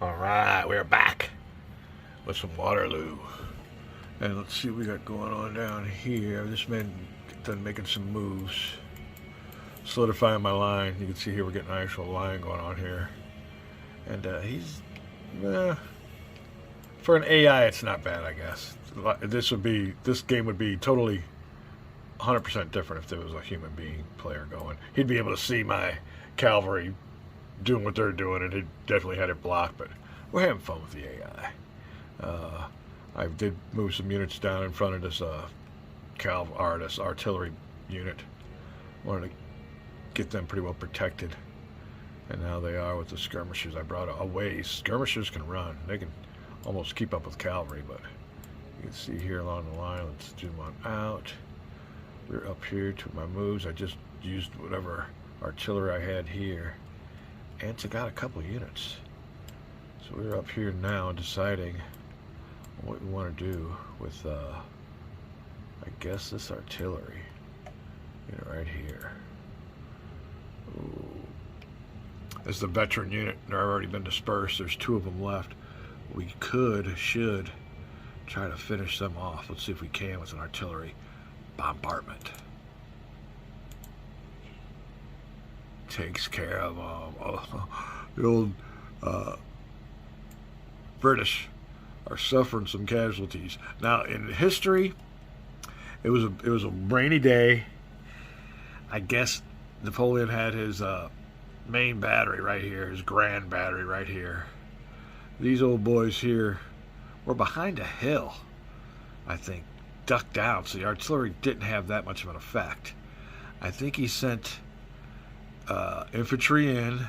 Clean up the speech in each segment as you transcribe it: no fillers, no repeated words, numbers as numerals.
Alright, we're back with some Waterloo. And let's see what we got going on down here. This man done making some moves. Solidifying my line. You can see here we're getting an actual line going on here. And he's... for an AI, it's not bad, I guess. This game would be totally 100% different if there was a human being player going. He'd be able to see my cavalry doing what they're doing, and he definitely had it blocked, but we're having fun with the AI. I did move some units down in front of this this artillery unit. Wanted to get them pretty well protected, and now they are with the skirmishers. I brought away. Skirmishers can run. They can almost keep up with cavalry, but you can see here along the line, let's zoom on out. We're up here to my moves. I just used whatever artillery I had here, and it's got a couple units. So we're up here now deciding what we want to do with, I guess, this artillery unit right here. Ooh. This is the veteran unit. They've already been dispersed. There's 2 of them left. We should try to finish them off. Let's see if we can with an artillery bombardment. Takes care of the old British are suffering some casualties. Now, in history, it was a rainy day. I guess Napoleon had his main battery right here, his grand battery right here. These old boys here were behind a hill, I think, ducked down, so the artillery didn't have that much of an effect. I think he sent infantry in.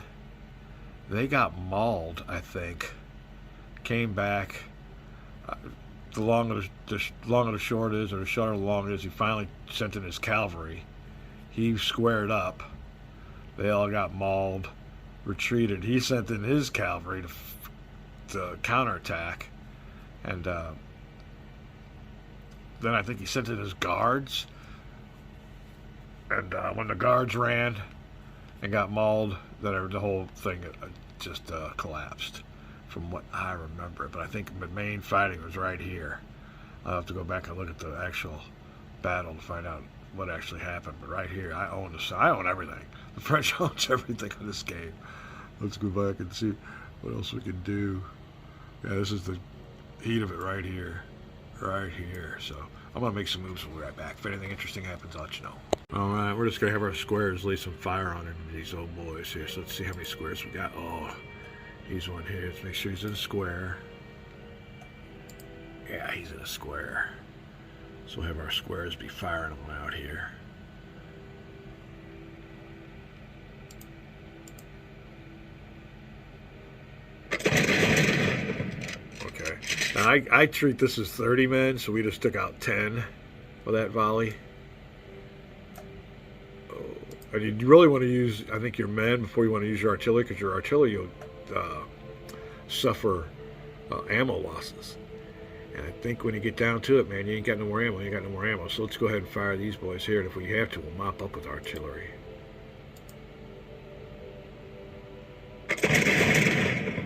They got mauled, I think. Came back. The long of the short is, or the short of the long is, he finally sent in his cavalry. He squared up. They all got mauled, retreated. He sent in his cavalry to counterattack, and then I think he sent in his guards. And when the guards ran and got mauled, then the whole thing just collapsed, from what I remember. But I think the main fighting was right here. I'll have to go back and look at the actual battle to find out what actually happened. But right here, I own everything. The French owns everything in this game. Let's go back and see what else we can do. Yeah, this is the heat of it right here. Right here. So I'm going to make some moves. We'll be right back. If anything interesting happens, I'll let you know. Alright, we're just going to have our squares lay some fire on into these old boys here. So let's see how many squares we got. Oh, he's one here. Let's make sure he's in a square. Yeah, he's in a square. So we'll have our squares be firing them out here. Okay. Now I treat this as 30 men, so we just took out 10 for that volley. And you really want to use, I think, your men before you want to use your artillery, because your artillery will suffer ammo losses. And I think when you get down to it, man, you ain't got no more ammo. You ain't got no more ammo. So let's go ahead and fire these boys here. And if we have to, we'll mop up with artillery.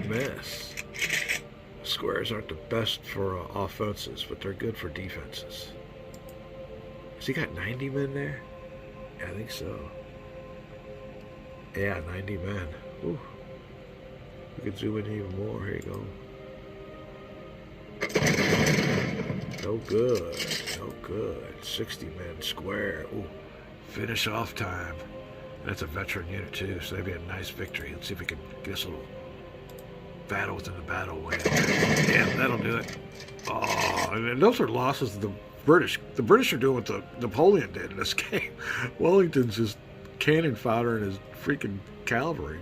Miss. Squares aren't the best for offenses, but they're good for defenses. Has he got 90 men there? Yeah, I think so. Yeah, 90 men. Ooh. We could zoom in even more. Here you go. No good. No good. 60 men square. Ooh. Finish off time. That's a veteran unit too, so that'd be a nice victory. Let's see if we can get us a little battle within the battle win. Yeah, that'll do it. Oh, and those are losses of the British. The British are doing what the Napoleon did in this game. Wellington's just cannon fodder and his freaking cavalry.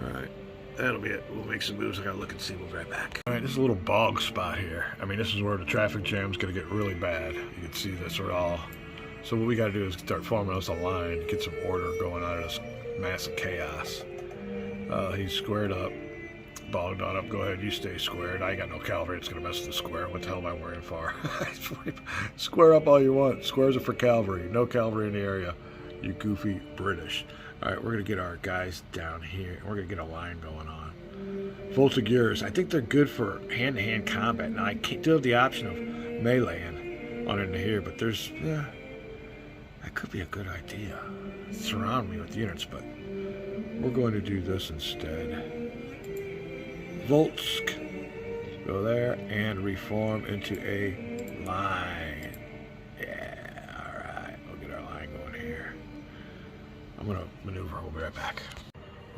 Alright, that'll be it. We'll make some moves. I gotta look and see. We'll be right back. Alright, this is a little bog spot here. I mean, this is where the traffic jam's gonna get really bad. You can see this are all. So what we gotta do is start forming us a line, get some order going out of this massive chaos. He's squared up. Bogged on up. Go ahead, you stay squared. I ain't got no cavalry. It's gonna mess with the square. What the hell am I worrying for? Square up all you want. Squares are for cavalry. No cavalry in the area. You goofy British. All right, we're gonna get our guys down here. We're gonna get a line going on. Voltigeurs. I think they're good for hand-to-hand combat. Now, I do have the option of meleeing on into here, but that could be a good idea. Surround me with units, but we're going to do this instead. Volsk. Go there and reform into a line. Yeah, alright. We'll get our line going here. I'm going to maneuver. We'll be right back.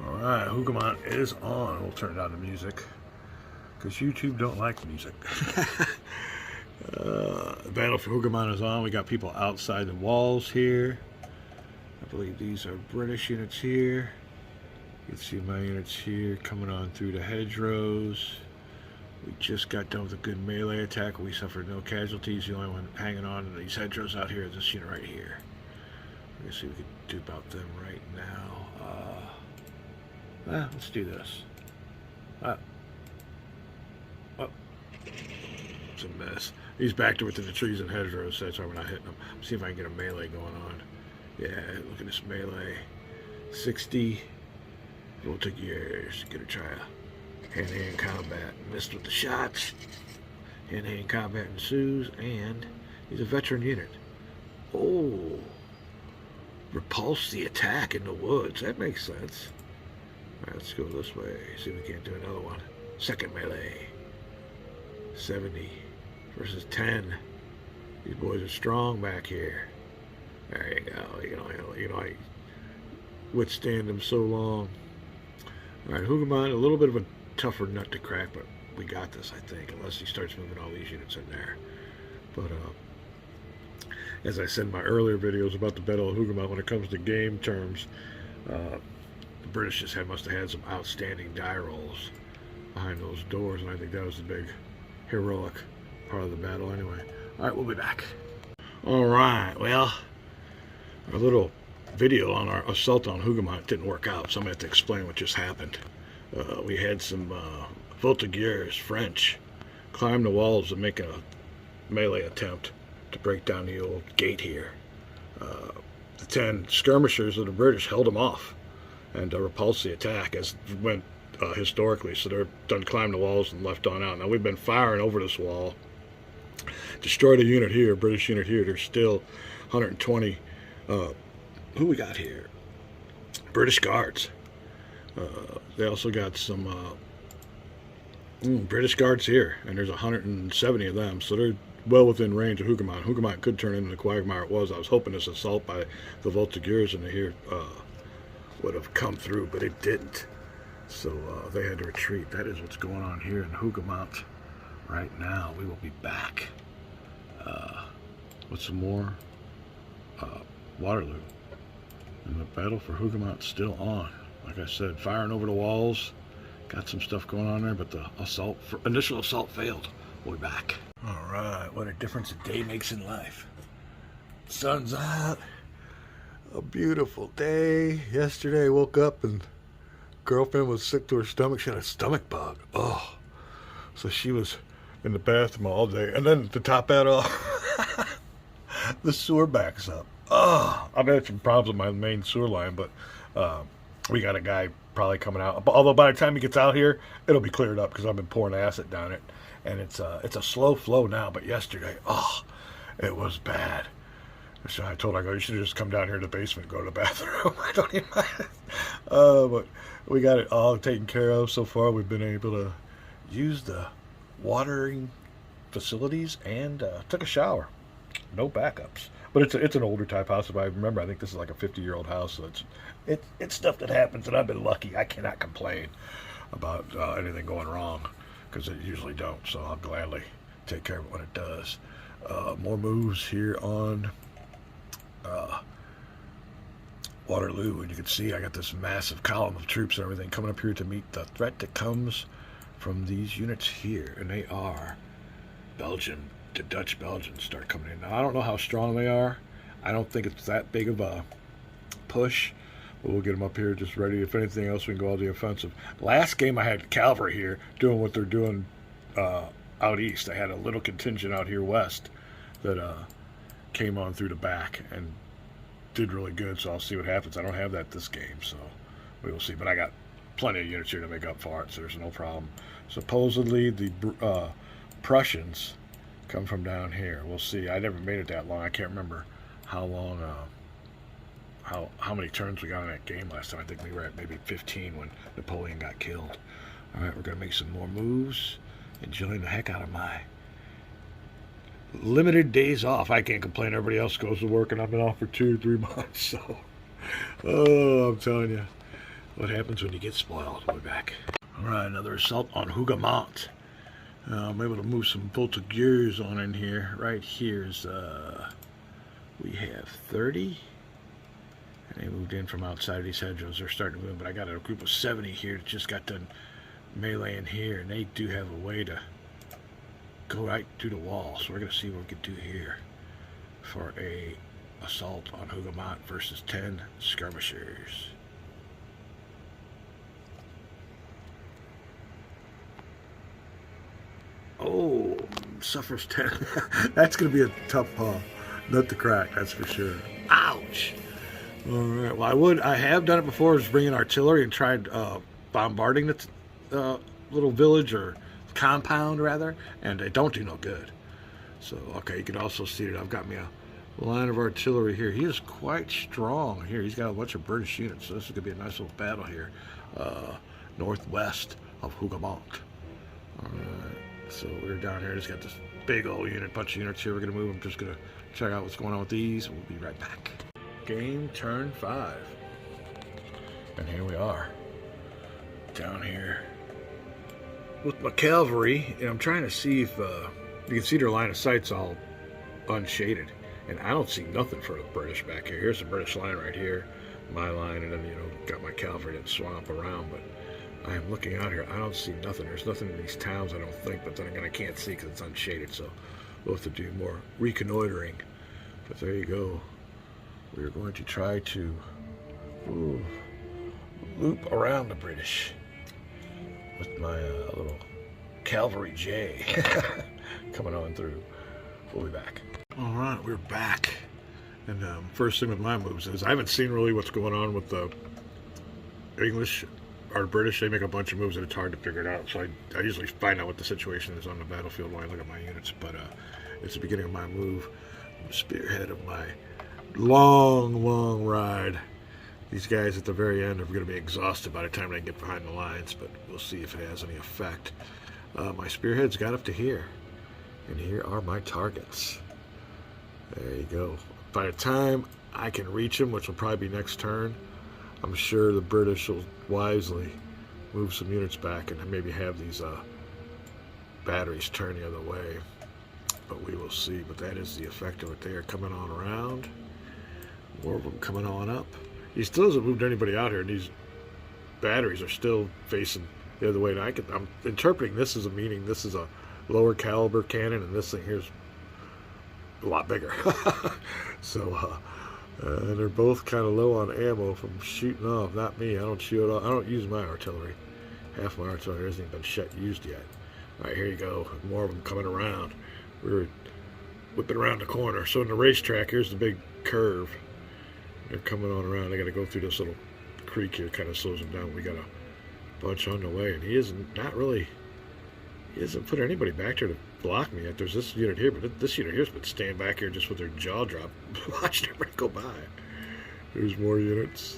Alright, Hougomount is on. We'll turn down the music because YouTube don't like music. The battle for Hougomount is on. We got people outside the walls here. I believe these are British units here. You can see my units here coming on through the hedgerows. We just got done with a good melee attack. We suffered no casualties. The only one hanging on in these hedgerows out here is this unit right here. Let's see what we can do about them right now. Let's do this. Oh, it's a mess. He's backed her within the trees and hedgerows, so that's why we're not hitting him. See if I can get a melee going on. Yeah, look at this melee. 60. It'll take years. Gonna try a hand-to-hand combat. Missed with the shots. Hand-to-hand combat ensues, and he's a veteran unit. Oh, repulse the attack in the woods. That makes sense. Alright, let's go this way. See if we can't do another one. Second melee. 70 versus 10. These boys are strong back here. There you go. You know, I withstand them so long. Alright, Hougomount, a little bit of a tougher nut to crack, but we got this, I think, unless he starts moving all these units in there. But, as I said in my earlier videos about the Battle of Hougomount, when it comes to game terms, the British just must have had some outstanding die rolls behind those doors, and I think that was the big heroic part of the battle anyway. Alright, we'll be back. Alright, well, our little video on our assault on Hougomount didn't work out, so I'm going to have to explain what just happened. We had some Voltigeurs, French, climb the walls and make a melee attempt to break down the old gate here. The 10 skirmishers of the British held them off and repulsed the attack as it went historically, so they're done climbing the walls and left on out. Now we've been firing over this wall, destroyed a unit here, British unit here. There's still 120. Who we got here? British Guards. They also got some British Guards here, and there's 170 of them, so they're well within range of Hougomount. Hougomount could turn into the quagmire it was. I was hoping this assault by the Voltigeurs in here would have come through, but it didn't. So they had to retreat. That is what's going on here in Hougomount right now. We will be back with some more Waterloo. And the battle for Hougomount's still on. Like I said, firing over the walls. Got some stuff going on there, but the initial assault failed. We'll be back. Alright, what a difference a day makes in life. Sun's out. A beautiful day. Yesterday I woke up and girlfriend was sick to her stomach. She had a stomach bug. Oh. So she was in the bathroom all day. And then to top that off, the sewer backs up. Oh, I've had some problems with my main sewer line, but we got a guy probably coming out. Although by the time he gets out here, it'll be cleared up because I've been pouring acid down it. And it's a slow flow now, but yesterday, it was bad. So I told her, you should have just come down here to the basement and go to the bathroom. I don't even mind. But we got it all taken care of so far. We've been able to use the watering facilities and took a shower. No backups. But it's an older type house. If I remember, I think this is like a 50-year-old house. So it's stuff that happens, and I've been lucky. I cannot complain about anything going wrong because it usually don't. So I'll gladly take care of it when it does. More moves here on Waterloo, and you can see I got this massive column of troops and everything coming up here to meet the threat that comes from these units here, and they are Belgian. The Dutch Belgians start coming in. Now I don't know how strong they are. I don't think it's that big of a push, but we'll get them up here just ready. If anything else, we can go on the offensive. Last game I had cavalry here doing what they're doing out east. I had a little contingent out here west that came on through the back and did really good, so I'll see what happens. I don't have that this game, so we will see. But I got plenty of units here to make up for it, so there's no problem. Supposedly the Prussians come from down here. We'll see. I never made it that long. I can't remember how long, how many turns we got in that game last time. I think we were at maybe 15 when Napoleon got killed. All right, we're going to make some more moves. Enjoying the heck out of my limited days off. I can't complain. Everybody else goes to work, and I've been off for 2 or 3 months. So, oh, I'm telling you, what happens when you get spoiled. We're back. All right, another assault on Hougomount. I'm able to move some voltigeurs on in here. Right here's, we have 30. And they moved in from outside of these hedgerows. They're starting to move, but I got a group of 70 here that just got done meleeing here, and they do have a way to go right through the wall. So we're going to see what we can do here for a assault on Hougomount versus 10 skirmishers. Oh, suffers 10. That's going to be a tough nut to crack, that's for sure. Ouch! All right, well, I have done it before, is bringing artillery and tried bombarding the little village, or compound rather, and they don't do no good. So, okay, you can also see that I've got me a line of artillery here. He is quite strong here. He's got a bunch of British units, so this is going to be a nice little battle here, northwest of Hougomount. All right, so we're down here. Just got this big old bunch of units here. We're going to move. I'm just going to check out what's going on with these. We'll be right back. Game turn 5. And here we are, down here with my cavalry, and I'm trying to see if you can see their line of sight's all unshaded, and I don't see nothing for the British back here. Here's the British line right here, my line, and then, you know, got my cavalry that swamp around, but I am looking out here. I don't see nothing. There's nothing in these towns, I don't think, but then again, I can't see because it's unshaded, so we'll have to do more reconnoitering. But there you go. We're going to try to loop around the British with my little cavalry J coming on through. We'll be back. All right, we're back. And first thing with my moves is I haven't seen really what's going on with the English or British. They make a bunch of moves and it's hard to figure it out. So I usually find out what the situation is on the battlefield when I look at my units. But it's the beginning of my move. I'm the spearhead of my long ride. These guys at the very end are going to be exhausted by the time they get behind the lines, but we'll see if it has any effect. My spearheads got up to here, and here are my targets. There you go. By the time I can reach them, which will probably be next turn, I'm sure the British will wisely move some units back and maybe have these batteries turn the other way. But we will see. But that is the effect of it. They are coming on around. More of them coming on up. He still hasn't moved anybody out here, and these batteries are still facing the other way. And I'm interpreting this as a meaning this is a lower caliber cannon, and this thing here's a lot bigger. So they're both kind of low on ammo from shooting off. Not me. I don't shoot off. I don't use my artillery. Half my artillery hasn't even been used yet. All right, here you go. More of them coming around. We're whipping around the corner. So in the racetrack, here's the big curve. They're coming on around. They got to go through this little creek here. Kind of slows them down. We got a bunch on the way, and he hasn't put anybody back there to block me yet. There's this unit here, but this unit here's been staying back here just with their jaw dropped, watching everybody go by. There's more units.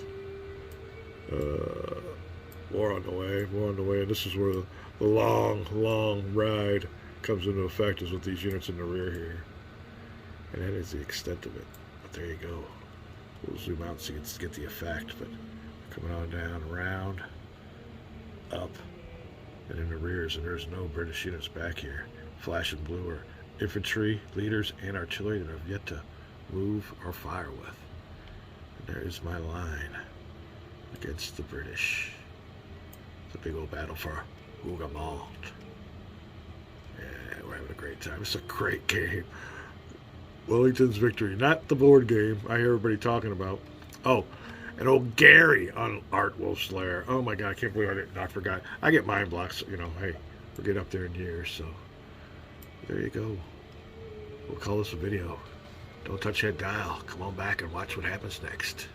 More on the way, and this is where the long ride comes into effect, is with these units in the rear here. And that is the extent of it. But there you go. We'll zoom out so you can get the effect, but coming on down, around, up, and in the rears, and there's no British units back here. Flashing blue are infantry, leaders, and artillery that have yet to move or fire with. And there is my line against the British. It's a big old battle for Hougomount. Yeah, we're having a great time. It's a great game. Wellington's victory, not the board game I hear everybody talking about. Oh, and old Gary on Art Wolf's Lair. Oh my God, I can't believe I forgot. I get mind blocks, you know. Hey, we're getting up there in years, so there you go. We'll call this a video. Don't touch that dial. Come on back and watch what happens next.